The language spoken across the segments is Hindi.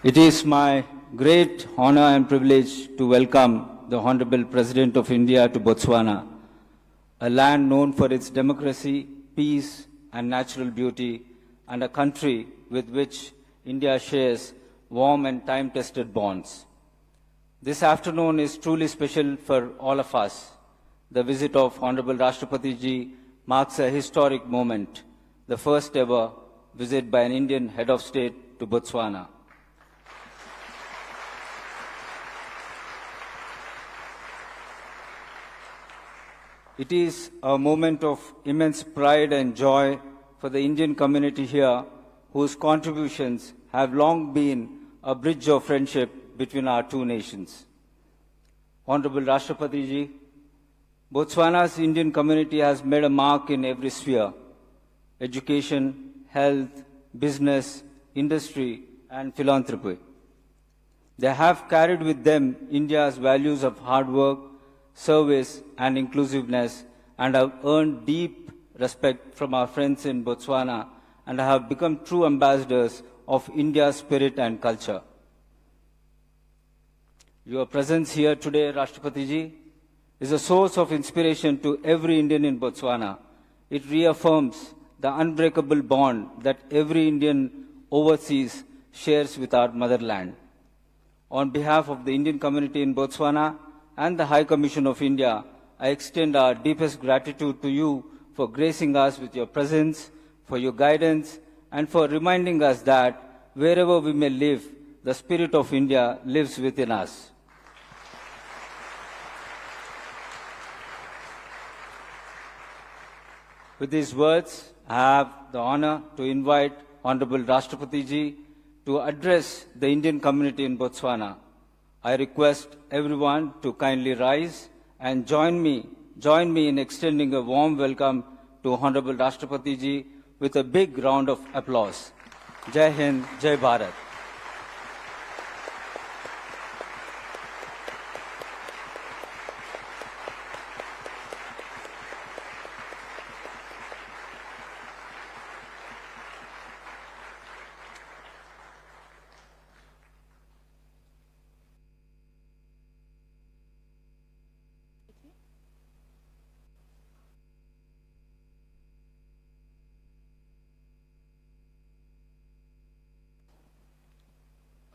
It is my great honor and privilege to welcome the Honorable President of India to Botswana, a land known for its democracy, peace, and natural beauty, and a country with which India shares warm and time-tested bonds. This afternoon is truly special for all of us. The visit of Honorable Rashtrapati Ji marks a historic moment, the first ever visit by an Indian head of state to Botswana. It is a moment of immense pride and joy for the Indian community here, whose contributions have long been a bridge of friendship between our two nations. Honorable Rashtrapati Ji, Botswana's Indian community has made a mark in every sphere: education, health, business, industry, and philanthropy. They have carried with them India's values of hard work, service, and inclusiveness, and have earned deep respect from our friends in Botswana and have become true ambassadors of India's spirit and culture. Your presence here today, Rashtrapati Ji, is a source of inspiration to every Indian in Botswana. It reaffirms the unbreakable bond that every Indian overseas shares with our motherland. On behalf of the Indian community in Botswana and the High Commission of India, I extend our deepest gratitude to you for gracing us with your presence, for your guidance, and for reminding us that wherever we may live, the spirit of India lives within us. With these words, I have the honor to invite Honorable Rashtrapati Ji to address the Indian community in Botswana. I request everyone to kindly rise and join me in extending a warm welcome to Honorable Rashtrapati Ji with a big round of applause. Jai Hind, Jai Bharat.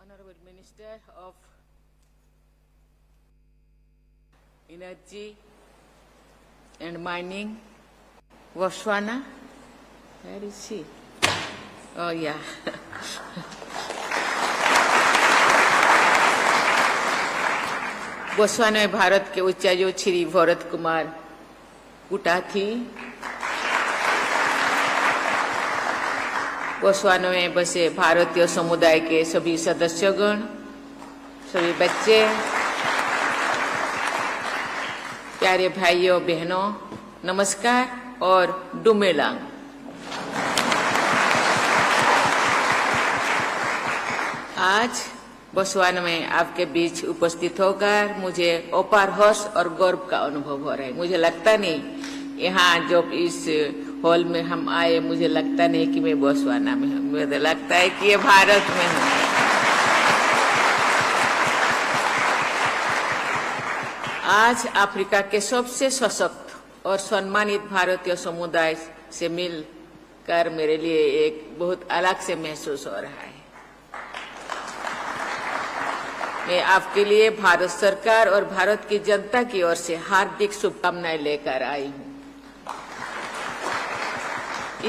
Honorable Minister of Energy and Mining, Botswana. Where is she? Oh, yeah. Botswana में भारत के उच्चायुक्त श्री भरत कुमार कुटाथी, बोत्सवाना में बसे भारतीय समुदाय के सभी सदस्यगण, सभी बच्चे, प्यारे भाइयों बहनों, नमस्कार और डुमेलांग। आज बोत्सवाना में आपके बीच उपस्थित होकर मुझे अपार हर्ष और गर्व का अनुभव हो रहा है। मुझे लगता नहीं यहाँ जो इस हॉल में हम आए, मुझे लगता नहीं कि मैं बोत्सवाना में हूँ, मुझे लगता है कि ये भारत में हूँ। आज अफ्रीका के सबसे सशक्त और सम्मानित भारतीय समुदाय से मिलकर मेरे लिए एक बहुत अलग से महसूस हो रहा है। मैं आपके लिए भारत सरकार और भारत की जनता की ओर से हार्दिक शुभकामनाएं लेकर आई हूँ।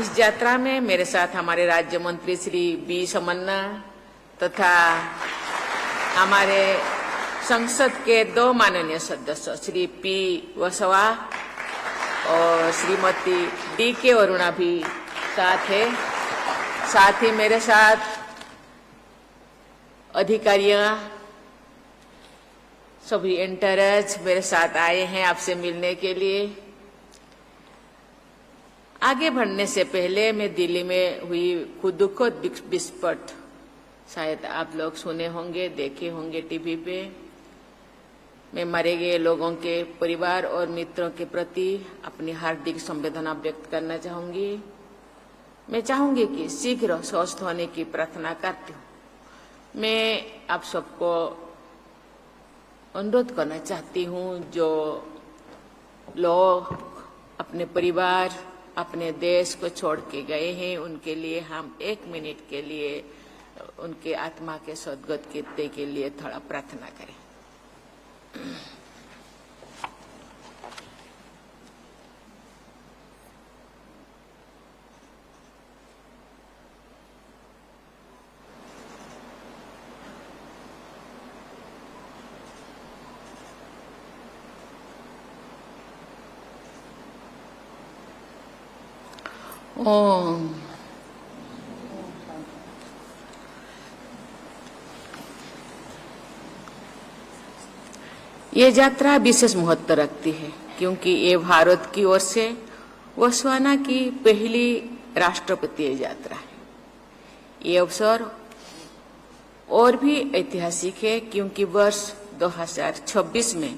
इस यात्रा में मेरे साथ हमारे राज्य मंत्री श्री बी समन्ना तथा हमारे संसद के दो माननीय सदस्य श्री पी वसवा और श्रीमती डी के अरुणा भी साथ है। साथ ही मेरे साथ अधिकारियां, सभी एंटरज मेरे साथ आए हैं आपसे मिलने के लिए। आगे बढ़ने से पहले मैं दिल्ली में हुई दुखद विस्फोट, शायद आप लोग सुने होंगे, देखे होंगे टीवी पे। मैं मारे गए लोगों के परिवार और मित्रों के प्रति अपनी हार्दिक संवेदना व्यक्त करना चाहूंगी। मैं चाहूंगी कि शीघ्र स्वस्थ होने की प्रार्थना करती हूँ। मैं आप सबको अनुरोध करना चाहती हूँ, जो लोग अपने परिवार, अपने देश को छोड़ के गए हैं, उनके लिए हम 1 मिनट के लिए उनके आत्मा के सद्गति के लिए थोड़ा प्रार्थना करें। ओम। ये यात्रा विशेष महत्व रखती है क्योंकि ये भारत की ओर से बोत्सवाना की पहली राष्ट्रपतीय यात्रा है। ये अवसर और भी ऐतिहासिक है क्योंकि वर्ष 2026 में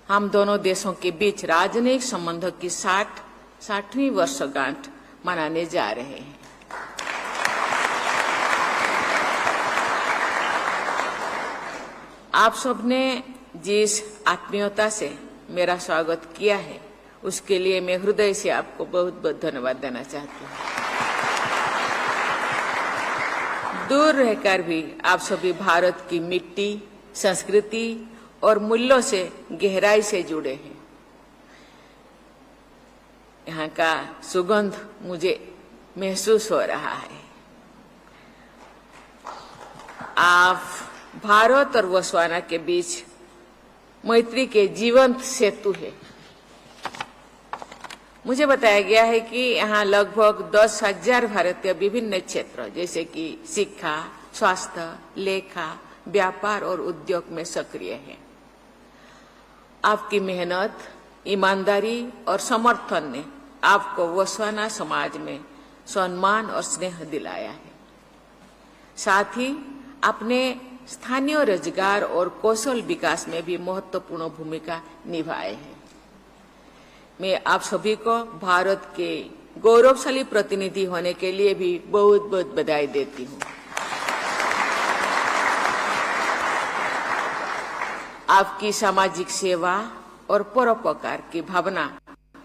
हम दोनों देशों के बीच राजनयिक संबंधों की 60वीं वर्षगांठ मनाने जा रहे हैं। आप सबने जिस आत्मीयता से मेरा स्वागत किया है, उसके लिए मैं हृदय से आपको बहुत बहुत धन्यवाद देना चाहती हूँ। दूर रहकर भी आप सभी भारत की मिट्टी, संस्कृति और मूल्यों से गहराई से जुड़े हैं। यहाँ का सुगंध मुझे महसूस हो रहा है। आप भारत और बोत्सवाना के बीच मैत्री के जीवंत सेतु है। मुझे बताया गया है कि यहाँ लगभग 10,000 भारतीय विभिन्न क्षेत्रों जैसे कि शिक्षा, स्वास्थ्य, लेखा, व्यापार और उद्योग में सक्रिय हैं। आपकी मेहनत, ईमानदारी और समर्थन ने आपको बोत्सवाना समाज में सम्मान और स्नेह दिलाया है। साथ ही आपने स्थानीय रोजगार और कौशल विकास में भी महत्वपूर्ण भूमिका निभाए है। मैं आप सभी को भारत के गौरवशाली प्रतिनिधि होने के लिए भी बहुत बहुत बधाई देती हूँ। आपकी सामाजिक सेवा और परोपकार की भावना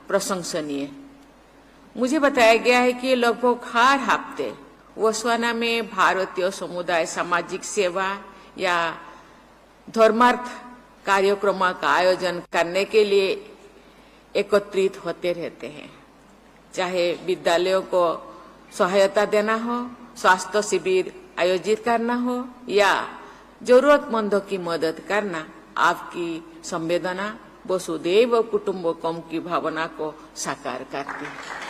प्रशंसनीय। मुझे बताया गया है कि लगभग हर हफ्ते बोत्सवाना में भारतीय समुदाय सामाजिक सेवा या धर्मार्थ कार्यक्रमों का आयोजन करने के लिए एकत्रित होते रहते हैं। चाहे विद्यालयों को सहायता देना हो, स्वास्थ्य शिविर आयोजित करना हो या जरूरतमंदों की मदद करना, आपकी संवेदना वसुधैव कुटुंबकम की भावना को साकार करती है।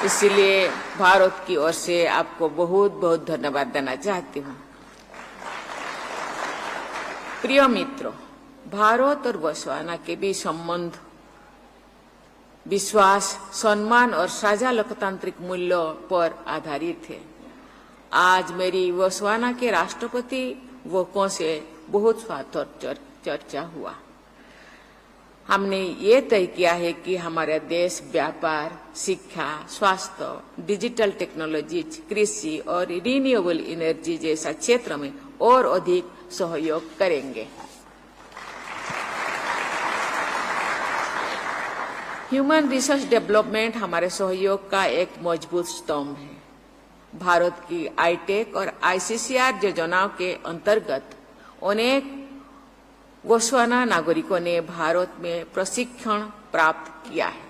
इसलिए भारत की ओर से आपको बहुत बहुत धन्यवाद देना चाहती हूँ। प्रिय मित्रों, भारत और बोत्सवाना के बीच संबंध विश्वास, सम्मान और साझा लोकतांत्रिक मूल्यों पर आधारित है। आज मेरी बोत्सवाना के राष्ट्रपति वोको से बहुत स्वागत चर्चा हुआ। हमने ये तय किया है कि हमारा देश व्यापार, शिक्षा, स्वास्थ्य, डिजिटल टेक्नोलॉजी, कृषि और रिन्यूएबल एनर्जी जैसा क्षेत्र में और अधिक सहयोग करेंगे। ह्यूमन रिसोर्स डेवलपमेंट हमारे सहयोग का एक मजबूत स्तंभ है। भारत की आईटेक और आईसीसीआर योजनाओं के अंतर्गत अनेक बोत्सवाना नागरिकों ने भारत में प्रशिक्षण प्राप्त किया है।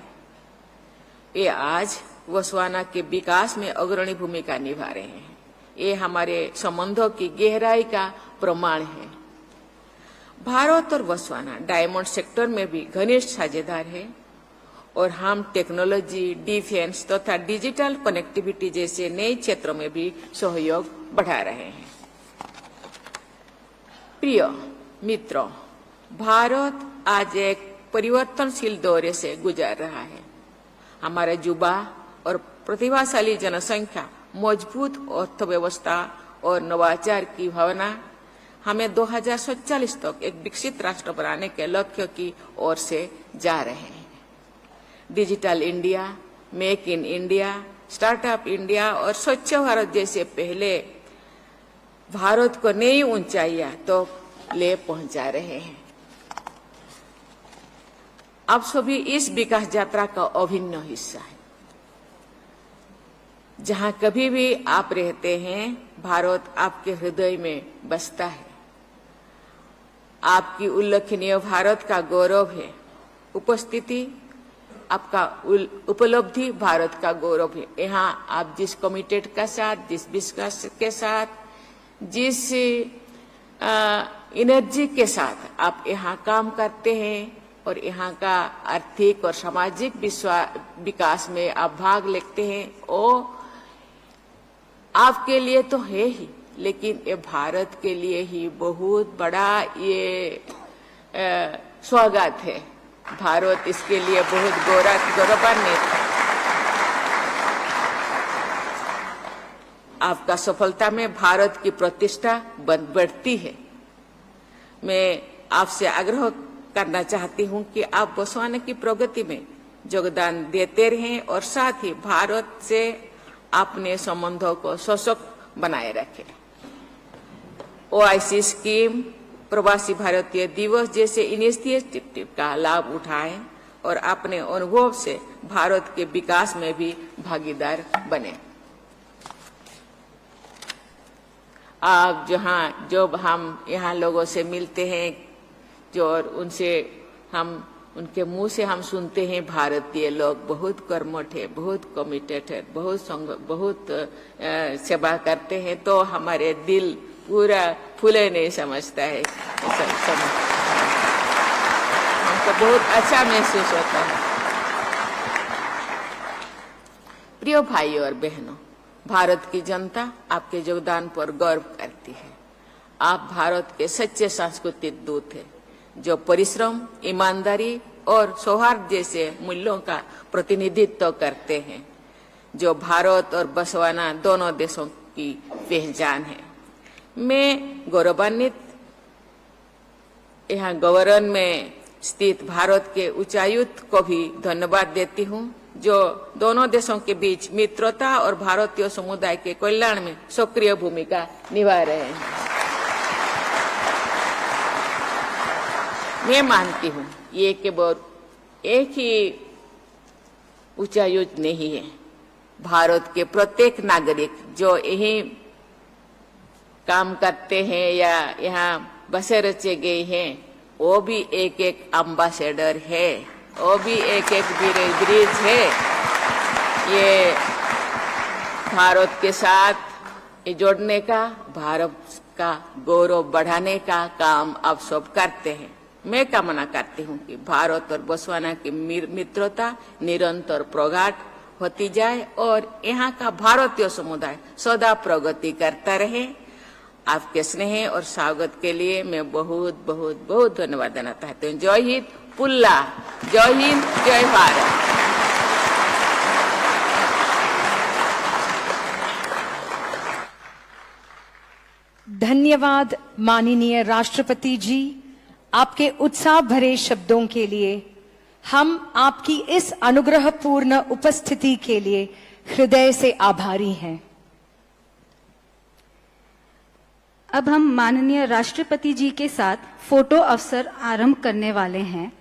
ये आज बोत्सवाना के विकास में अग्रणी भूमिका निभा रहे हैं। ये हमारे संबंधों की गहराई का प्रमाण है। भारत और बोत्सवाना डायमंड सेक्टर में भी घनिष्ठ साझेदार है और हम टेक्नोलॉजी, डिफेंस तथा डिजिटल कनेक्टिविटी जैसे नए क्षेत्रों में भी सहयोग बढ़ा रहे हैं। प्रिय मित्रों, भारत आज एक परिवर्तनशील दौरे से गुजर रहा है। हमारे युवा और प्रतिभाशाली जनसंख्या, मजबूत अर्थव्यवस्था और नवाचार की भावना हमें 2047 तक एक विकसित राष्ट्र बनाने के लक्ष्य की ओर से जा रहे हैं। Digital India, make in India, startup India और स्वच्छ भारत जैसे पहले भारत को नई ऊंचाइयां तो ले पहुंचा रहे हैं। आप सभी इस विकास यात्रा का अभिन्न हिस्सा है। जहां कभी भी आप रहते हैं, भारत आपके हृदय में बसता है। आपकी उल्लेखनीय भारत का गौरव है। उपस्थिति आपका उपलब्धि भारत का गौरव है। यहाँ आप जिस कमिटेड का साथ, जिस विश्वास के साथ, जिस एनर्जी के साथ आप यहाँ काम करते हैं और यहाँ का आर्थिक और सामाजिक विकास में आप भाग लेते हैं, वो आपके लिए तो है ही, लेकिन ये भारत के लिए ही बहुत बड़ा ये स्वागत है। भारत इसके लिए बहुत गौरवान्वित है। आपका सफलता में भारत की प्रतिष्ठा बढ़ती है। मैं आपसे आग्रह करना चाहती हूं कि आप बोत्सवाना की प्रगति में योगदान देते रहें और साथ ही भारत से अपने संबंधों को सशक्त बनाए रखें। ओआईसी स्कीम, प्रवासी भारतीय दिवस जैसे इनिशिएटिव का लाभ उठाएं और अपने अनुभव से भारत के विकास में भी भागीदार बने। आप जब हम यहाँ लोगों से मिलते हैं, जो और उनसे हम उनके मुंह से हम सुनते हैं भारतीय लोग बहुत कर्मठ है, बहुत कमिटेड है, बहुत सेवा करते हैं, तो हमारे दिल पूरा फूले नहीं समझता है। हमको बहुत अच्छा महसूस होता है। प्रिय भाई और बहनों, भारत की जनता आपके योगदान पर गर्व करती है। आप भारत के सच्चे सांस्कृतिक दूत हैं, जो परिश्रम, ईमानदारी और सौहार्द जैसे मूल्यों का प्रतिनिधित्व करते हैं, जो भारत और बोत्सवाना दोनों देशों की पहचान है। मैं गौरवान्वित यहाँ गवर्नर में स्थित भारत के उच्चायुक्त को भी धन्यवाद देती हूँ, जो दोनों देशों के बीच मित्रता और भारतीय समुदाय के कल्याण में सक्रिय भूमिका निभा रहे हैं। मैं मानती हूँ ये केवल एक ही उच्चायुक्त नहीं है। भारत के प्रत्येक नागरिक जो यही काम करते हैं या यहाँ बसे रचे गए हैं, वो भी एक एक एम्बेसडर है, वो भी एक एक ब्रिज है। ये भारत के साथ जोड़ने का, भारत का गौरव बढ़ाने का काम आप सब करते हैं। मैं कामना करती हूँ कि भारत और बोत्सवाना की मित्रता निरंतर प्रगाढ़ होती जाए और यहाँ का भारतीय समुदाय सदा प्रगति करता रहे। आपके स्नेह और स्वागत के लिए मैं बहुत बहुत बहुत धन्यवाद देना चाहती हूँ। जय हिंद पुल्ला, जय हिंद, जय भारत। धन्यवाद माननीय राष्ट्रपति जी, आपके उत्साह भरे शब्दों के लिए। हम आपकी इस अनुग्रहपूर्ण उपस्थिति के लिए हृदय से आभारी हैं। अब हम माननीय राष्ट्रपति जी के साथ फोटो अवसर आरंभ करने वाले हैं।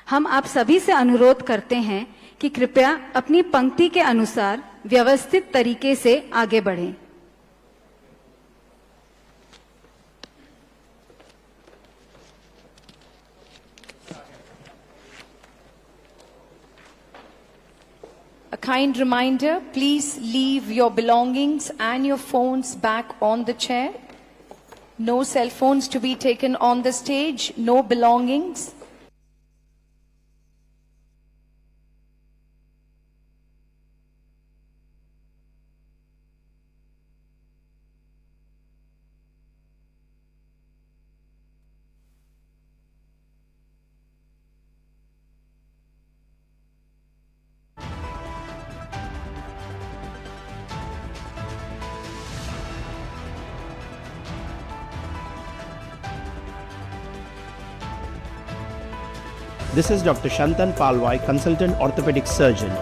हम आप सभी से अनुरोध करते हैं कि कृपया अपनी पंक्ति के अनुसार व्यवस्थित तरीके से आगे बढ़ें। A kind reminder, please leave your belongings and your phones back on the chair. No cell phones to be taken on the stage, no belongings. This is Dr. Shantan Palwai, consultant orthopedic surgeon.